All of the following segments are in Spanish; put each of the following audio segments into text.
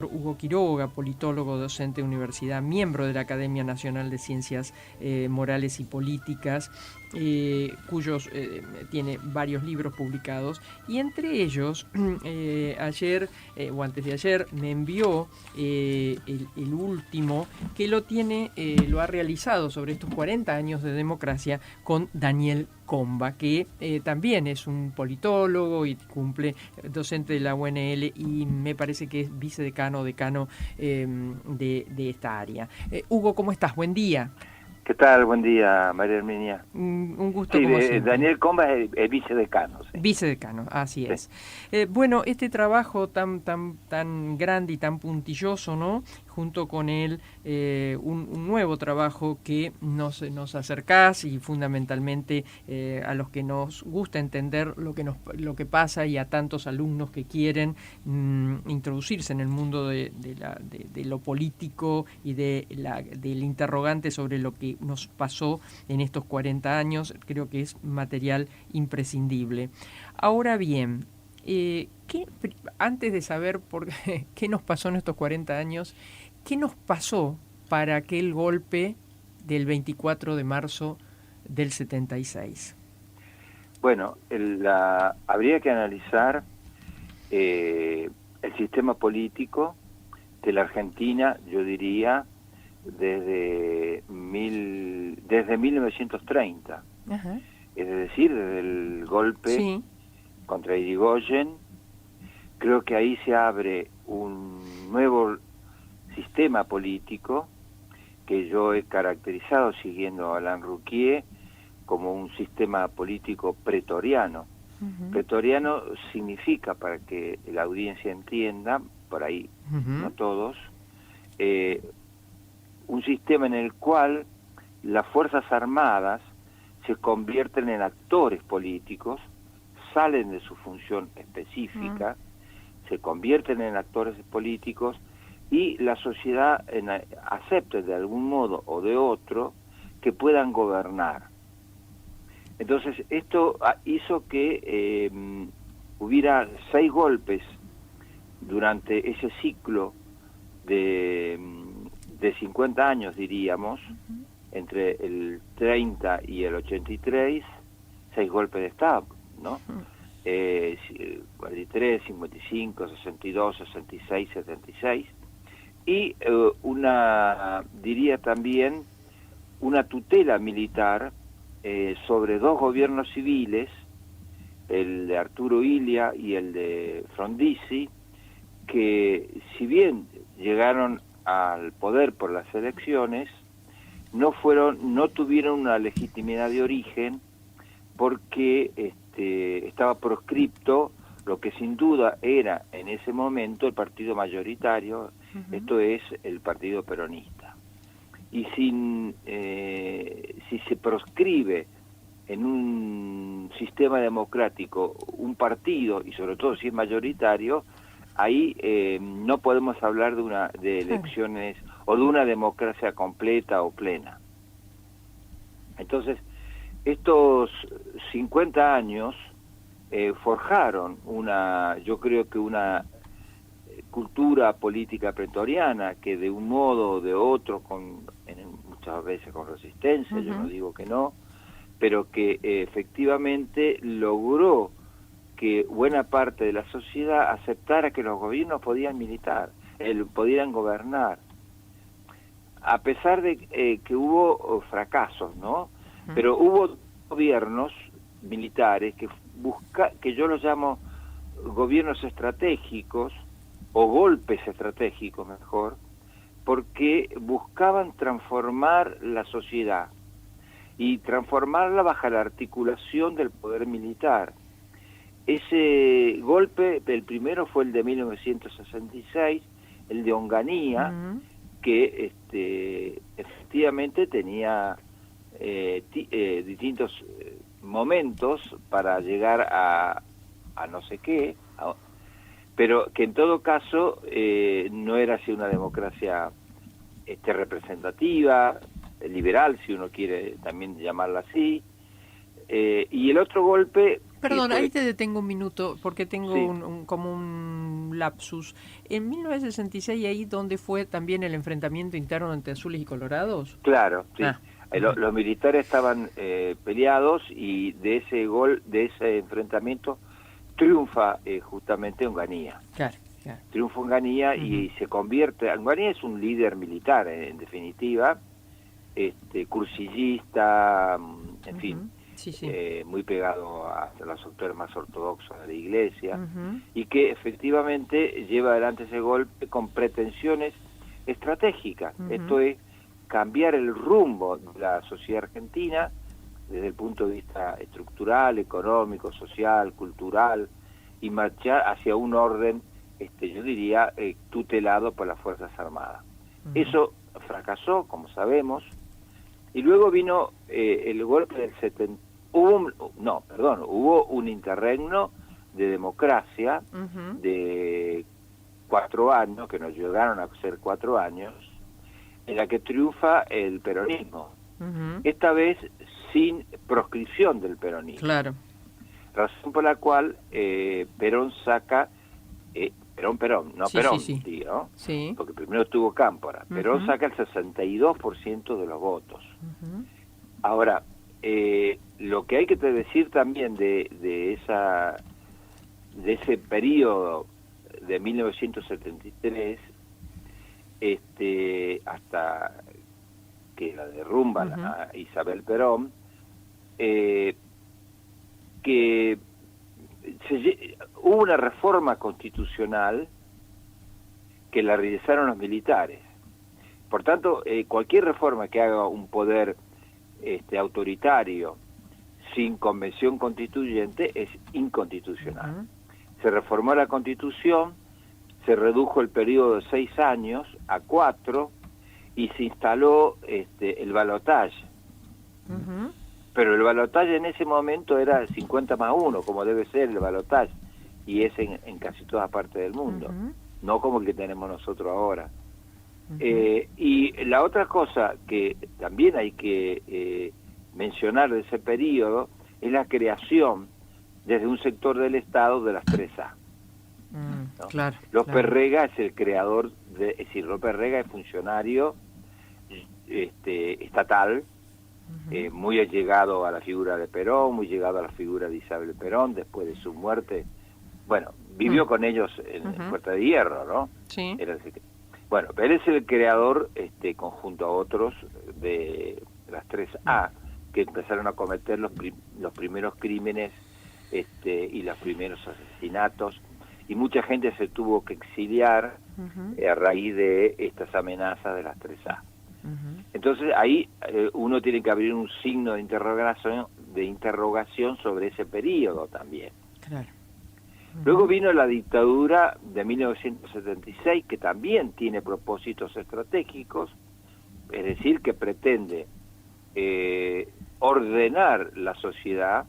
Hugo Quiroga, politólogo, docente de universidad, miembro de la Academia Nacional de Ciencias Morales y Políticas, cuyos tiene varios libros publicados, y entre ellos ayer o antes de ayer me envió el último, que lo ha realizado sobre estos 40 años de democracia con Daniel Comba, que también es un politólogo y docente de la UNL, y me parece que es vicedecano o decano de esta área. Hugo, ¿cómo estás? Buen día. ¿Qué tal? Buen día, María Herminia. Un gusto, Sí, como siempre. Daniel Comba es vicedecano. Sí. Vicedecano, así Sí. es. Bueno, este trabajo tan grande y tan puntilloso, ¿no? Junto con él, un nuevo trabajo que nos acercás, y fundamentalmente a los que nos gusta entender lo que pasa, y a tantos alumnos que quieren introducirse en el mundo de lo político y del interrogante sobre lo que nos pasó en estos 40 años. Creo que es material imprescindible. Ahora bien, antes de saber qué nos pasó en estos 40 años, ¿qué nos pasó para aquel golpe del 24 de marzo del 76? Bueno, habría que analizar el sistema político de la Argentina, yo diría, desde 1930. Ajá. Es decir, desde el golpe contra Irigoyen. Creo que ahí se abre un nuevo sistema político que yo he caracterizado, siguiendo a Alain Rouquier, como un sistema político pretoriano. Uh-huh. Pretoriano significa, para que la audiencia entienda, por ahí no todos, un sistema en el cual las Fuerzas Armadas se convierten en actores políticos, salen de su función específica, se convierten en actores políticos, y la sociedad acepta de algún modo o de otro que puedan gobernar. Entonces esto hizo que hubiera 6 golpes durante ese ciclo de 50 años, diríamos, entre el 30 y el 83, 6 golpes de Estado, ¿no? 43, 55, 62, 66, 76, y diría también, una tutela militar sobre 2 gobiernos civiles, el de Arturo Illia y el de Frondizi, que si bien llegaron al poder por las elecciones, no tuvieron una legitimidad de origen, porque estaba proscripto lo que sin duda era en ese momento el partido mayoritario, esto es el Partido Peronista. Y si se proscribe en un sistema democrático un partido, y sobre todo si es mayoritario, ahí no podemos hablar de elecciones o de una democracia completa o plena. Entonces, estos 50 años forjaron yo creo que una cultura política pretoriana, que de un modo o de otro, muchas veces con resistencia, yo no digo que no, pero que efectivamente logró que buena parte de la sociedad aceptara que los gobiernos podían gobernar, a pesar de que hubo fracasos, ¿no? Pero hubo gobiernos militares que yo los llamo gobiernos estratégicos, o golpes estratégicos mejor, porque buscaban transformar la sociedad y transformarla bajo la articulación del poder militar. Ese golpe, el primero fue el de 1966, el de Onganía, que efectivamente tenía distintos momentos para llegar a no sé qué, pero que en todo caso no era así una democracia representativa, liberal, si uno quiere también llamarla así. Y el otro golpe Perdón, ahí te detengo un minuto porque tengo Sí. como un lapsus. En 1966, ahí donde fue también el enfrentamiento interno entre azules y colorados. Claro, sí. Ah, Los militares estaban peleados y de ese enfrentamiento triunfa justamente Onganía. claro, claro. Triunfa Onganía y se convierte... Onganía es un líder militar, en definitiva, cursillista, en fin, Sí, sí. muy pegado a los sectores más ortodoxos de la Iglesia, y que efectivamente lleva adelante ese golpe con pretensiones estratégicas. Esto es cambiar el rumbo de la sociedad argentina desde el punto de vista estructural, económico, social, cultural, y marchar hacia un orden, yo diría, tutelado por las Fuerzas Armadas. Eso fracasó, como sabemos, y luego vino el golpe del 70. Hubo un interregno de democracia de 4 años, que nos llegaron a ser 4 años, en la que triunfa el peronismo. Esta vez sin proscripción del peronismo. Claro. Razón por la cual Perón saca, Perón, no Sí, Perón, sí, sí. tío, Sí. porque primero estuvo Cámpora. Perón saca el 62% de los votos. Ahora, lo que hay que decir también de ese periodo de 1973 hasta que la derrumba a Isabel Perón, que hubo una reforma constitucional que la realizaron los militares. Por tanto, cualquier reforma que haga un poder autoritario sin convención constituyente es inconstitucional. Se reformó la Constitución, se redujo el periodo de 6 años a 4 y se instaló el balotaje. Pero el balotaje en ese momento era 50+1, como debe ser el balotaje, y es en casi todas partes del mundo, no como el que tenemos nosotros ahora. Y la otra cosa que también hay que mencionar de ese periodo es la creación desde un sector del Estado de las 3A. ¿No? Claro. López Rega es el creador, es decir, López Rega es funcionario estatal, muy allegado a la figura de Perón, muy llegado a la figura de Isabel Perón después de su muerte. Bueno, vivió con ellos en Puerta de Hierro, ¿no? Sí. Bueno, él es el creador, conjunto a otros, de las 3A, que empezaron a cometer los primeros crímenes y los primeros asesinatos, y mucha gente se tuvo que exiliar a raíz de estas amenazas de las 3A. Entonces ahí uno tiene que abrir un signo de interrogación sobre ese periodo también. Claro. Luego vino la dictadura de 1976, que también tiene propósitos estratégicos, es decir, que pretende ordenar la sociedad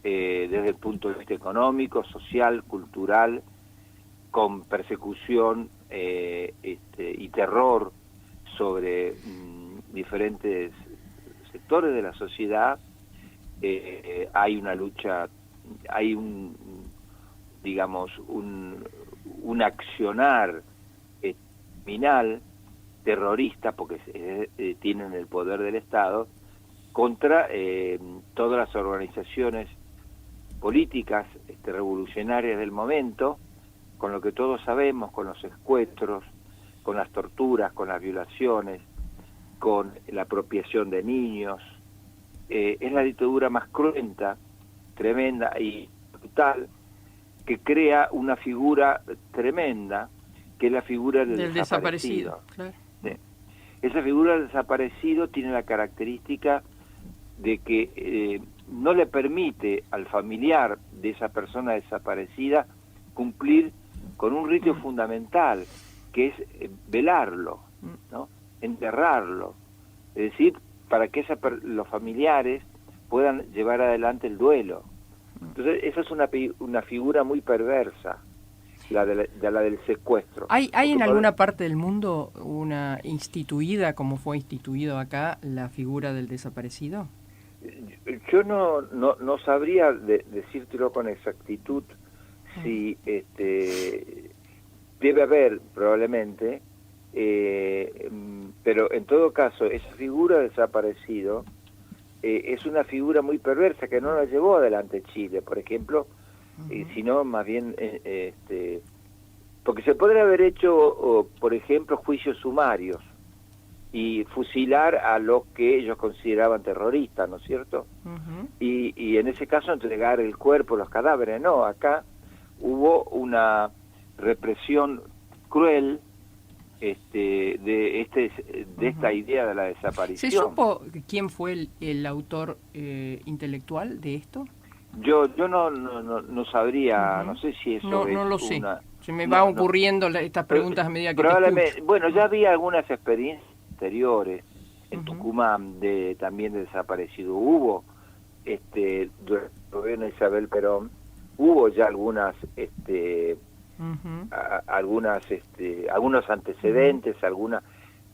desde el punto de vista económico, social, cultural, con persecución y terror sobre diferentes sectores de la sociedad. Hay una lucha, hay un accionar criminal, terrorista, porque tienen el poder del Estado, contra todas las organizaciones políticas revolucionarias del momento, con lo que todos sabemos, con los secuestros, con las torturas, con las violaciones, con la apropiación de niños. Es la dictadura más cruenta, tremenda y brutal, que crea una figura tremenda, que es la figura del desaparecido. Claro. Sí. Esa figura del desaparecido tiene la característica de que no le permite al familiar de esa persona desaparecida cumplir con un rito fundamental, que es velarlo, ¿no? Enterrarlo, es decir, para que los familiares puedan llevar adelante el duelo. Entonces esa es una figura muy perversa, la del secuestro. ¿Hay en alguna parte del mundo una instituida, como fue instituido acá, la figura del desaparecido? Yo no sabría decírtelo con exactitud si debe haber probablemente, pero en todo caso esa figura de desaparecido es una figura muy perversa que no la llevó adelante Chile, por ejemplo, sino más bien porque se podría haber hecho, por ejemplo, juicios sumarios y fusilar a los que ellos consideraban terroristas, ¿no es cierto? Y en ese caso entregar el cuerpo, los cadáveres. No, acá hubo una represión cruel de esta idea de la desaparición. ¿Se supo quién fue el autor intelectual de esto? Yo no sabría, no sé si eso no lo sé. Se me va ocurriendo estas preguntas a medida que probablemente, te escucho. bueno, ya había algunas experiencias anteriores en Tucumán también de desaparecido. Hubo durante el gobierno de Isabel Perón, hubo ya algunos antecedentes,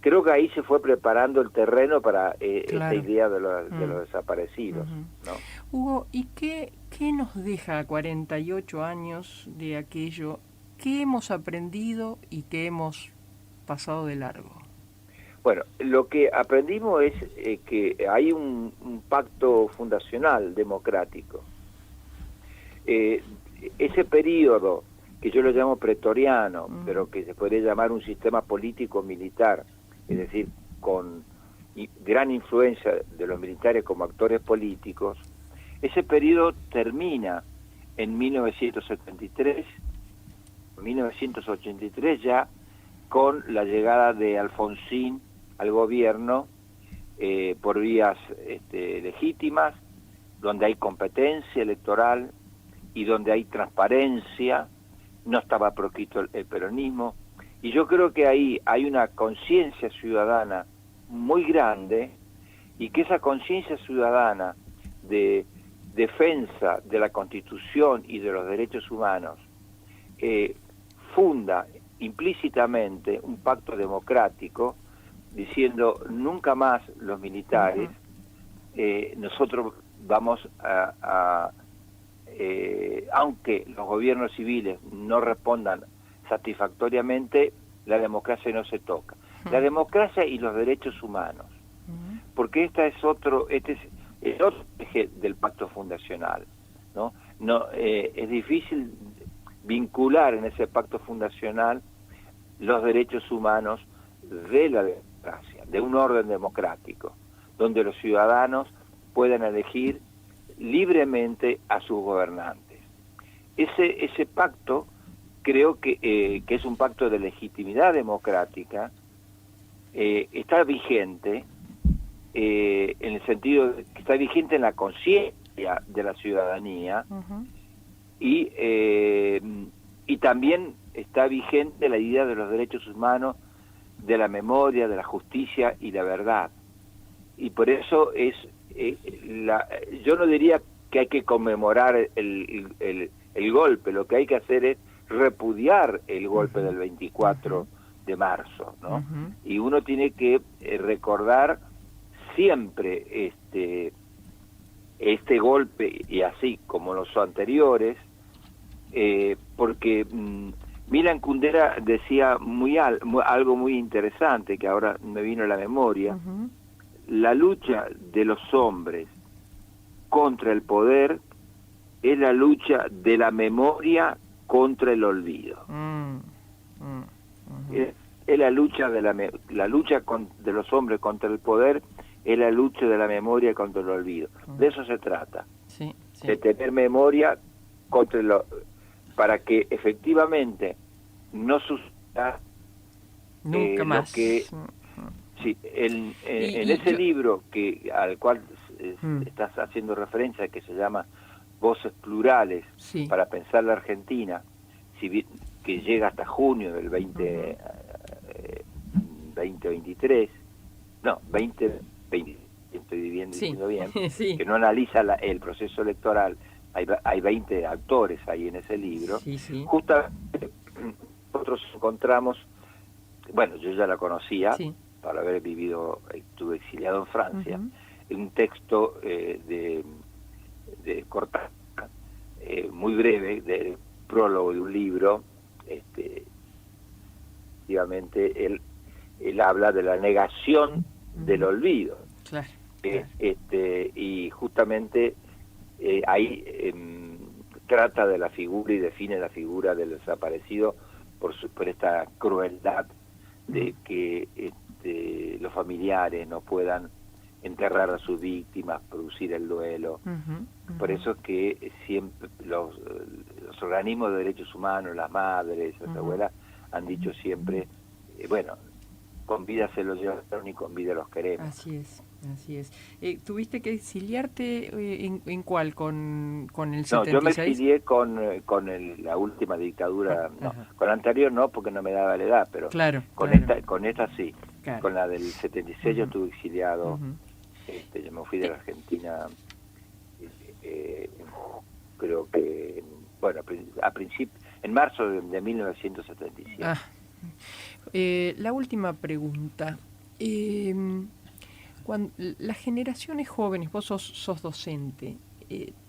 creo que ahí se fue preparando el terreno para esta idea de los desaparecidos, ¿no? Hugo, ¿y qué nos deja 48 años de aquello? ¿Qué hemos aprendido y qué hemos pasado de largo? Bueno, lo que aprendimos es que hay un pacto fundacional democrático. Ese periodo, que yo lo llamo pretoriano, pero que se podría llamar un sistema político-militar, es decir, con gran influencia de los militares como actores políticos, ese periodo termina en 1983 ya con la llegada de Alfonsín al gobierno por vías legítimas, donde hay competencia electoral y donde hay transparencia. No estaba proscrito el peronismo, y yo creo que ahí hay una conciencia ciudadana muy grande, y que esa conciencia ciudadana de defensa de la Constitución y de los derechos humanos funda implícitamente un pacto democrático diciendo nunca más los militares, nosotros vamos aunque los gobiernos civiles no respondan satisfactoriamente, la democracia no se toca. La democracia y los derechos humanos, porque este es el otro eje del pacto fundacional, ¿no? Es difícil vincular en ese pacto fundacional los derechos humanos de la democracia, de un orden democrático, donde los ciudadanos puedan elegir libremente a sus gobernantes. Ese pacto creo que es un pacto de legitimidad democrática, está vigente en el sentido de que está vigente en la conciencia de la ciudadanía, y también está vigente la idea de los derechos humanos, de la memoria, de la justicia y la verdad. Y por eso yo no diría que hay que conmemorar el golpe, lo que hay que hacer es repudiar el golpe del 24 de marzo, ¿no? Y uno tiene que recordar siempre este golpe, y así como los anteriores, porque Milan Kundera decía algo muy interesante que ahora me vino a la memoria. La lucha de los hombres contra el poder es la lucha de la memoria contra el olvido. Es la lucha de la lucha de los hombres contra el poder, es la lucha de la memoria contra el olvido. De eso se trata. De tener memoria para que efectivamente no suceda nunca más. En ese libro al cual estás haciendo referencia, que se llama Voces Plurales para Pensar la Argentina, que llega hasta junio del 2023, no, 2020, estoy diciendo bien, que no analiza el proceso electoral. Hay 20 autores ahí en ese libro. Justamente nosotros encontramos, bueno, yo ya la conocía, para haber estuve exiliado en Francia, un texto de Cortázar, muy breve, del prólogo de un libro. Efectivamente, él habla de la negación del olvido. Claro. Y justamente ahí trata de la figura y define la figura del desaparecido por esta crueldad de que los familiares no puedan enterrar a sus víctimas, producir el duelo. Por eso es que siempre los organismos de derechos humanos, las madres, las abuelas, han dicho siempre, bueno, con vida se los llevaron y con vida los queremos. Así es. ¿Tuviste que exiliarte en cuál? ¿Con el 76? No, yo me exilié con la última dictadura, no, con la anterior no, porque no me daba la edad, pero claro, con esta sí. Claro. Con la del 76 yo estuve exiliado, yo me fui de la Argentina, creo que, bueno, en marzo de 1977. La última pregunta. Cuando las generaciones jóvenes, vos sos docente,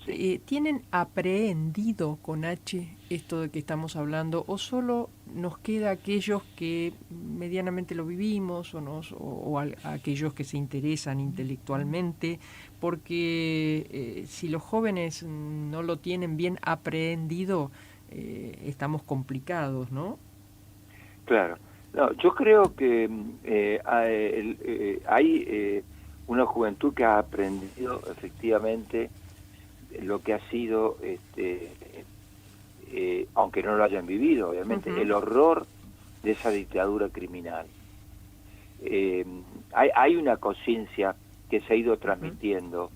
sí. ¿Tienen aprehendido con H esto de que estamos hablando o solo nos queda aquellos que medianamente lo vivimos o aquellos que se interesan intelectualmente? Porque si los jóvenes no lo tienen bien aprehendido, estamos complicados, ¿no? Claro. No, yo creo que hay una juventud que ha aprendido efectivamente lo que ha sido, aunque no lo hayan vivido, obviamente, el horror de esa dictadura criminal. Hay una conciencia que se ha ido transmitiendo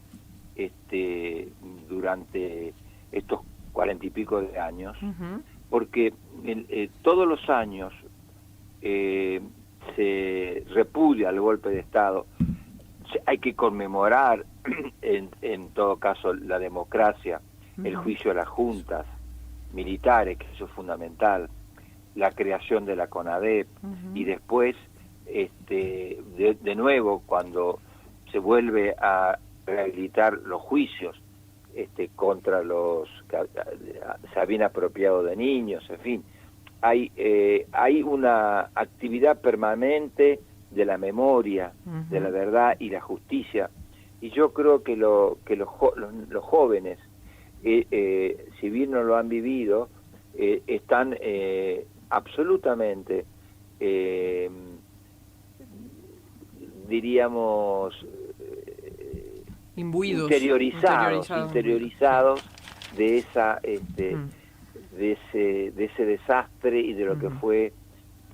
durante estos 40 y pico de años, porque todos los años se repudia el golpe de Estado. Hay que conmemorar en todo caso la democracia, el juicio a las juntas militares, que eso es fundamental, la creación de la CONADEP, y después de nuevo cuando se vuelve a rehabilitar los juicios contra los que se habían apropiado de niños, en fin, hay una actividad permanente de la memoria, de la verdad y la justicia, y yo creo que los jóvenes, si bien no lo han vivido, están absolutamente, diríamos, imbuidos, interiorizados de esa de ese desastre y de lo que fue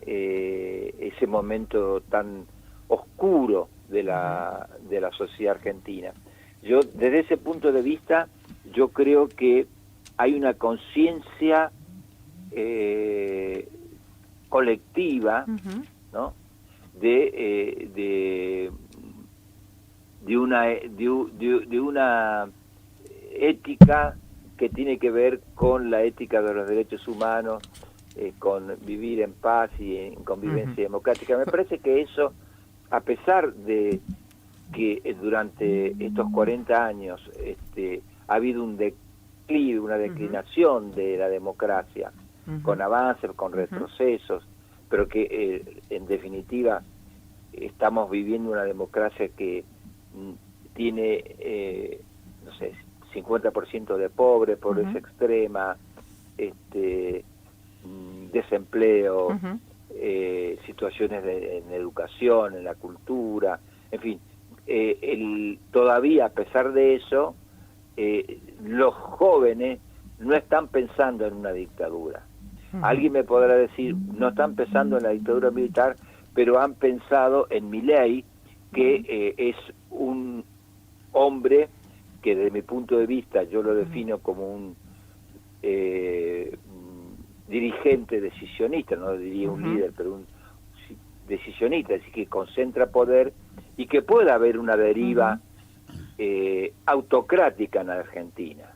ese momento tan oscuro de la sociedad argentina. Yo, desde ese punto de vista, yo creo que hay una conciencia colectiva, ¿no? de una ética que tiene que ver con la ética de los derechos humanos, con vivir en paz y en convivencia democrática. Me parece que eso, a pesar de que durante estos 40 años ha habido un declive, una declinación de la democracia, con avances, con retrocesos, pero que en definitiva estamos viviendo una democracia que tiene, no sé, 50% de pobreza extrema, desempleo, situaciones en educación, en la cultura, en fin, todavía a pesar de eso, los jóvenes no están pensando en una dictadura. Alguien me podrá decir, no están pensando en la dictadura militar, pero han pensado en Milei, que es un hombre que desde mi punto de vista yo lo defino como un dirigente decisionista, no diría un líder, pero un decisionista, es decir, que concentra poder y que pueda haber una deriva autocrática en Argentina.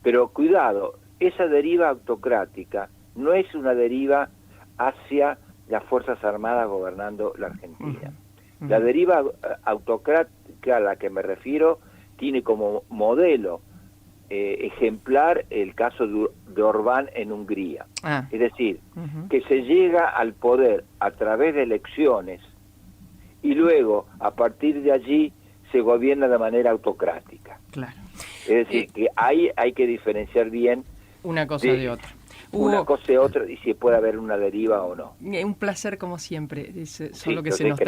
Pero cuidado, esa deriva autocrática no es una deriva hacia las Fuerzas Armadas gobernando la Argentina. La deriva autocrática política a la que me refiero tiene como modelo ejemplar el caso de Orbán en Hungría. Es decir, que se llega al poder a través de elecciones y luego, a partir de allí, se gobierna de manera autocrática. Claro. Es decir, que hay que diferenciar bien una cosa de otra. Una cosa y otra, y si puede haber una deriva o no. Un placer como siempre, solo sí, que se nos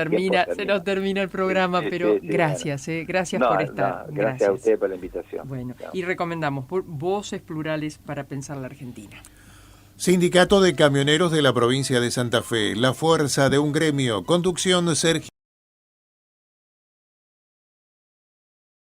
termina el programa, pero gracias, bueno. Gracias por estar. Gracias a usted por la invitación. Bueno, y recomendamos Voces Plurales para Pensar la Argentina. Sindicato de Camioneros de la provincia de Santa Fe, la fuerza de un gremio, conducción Sergio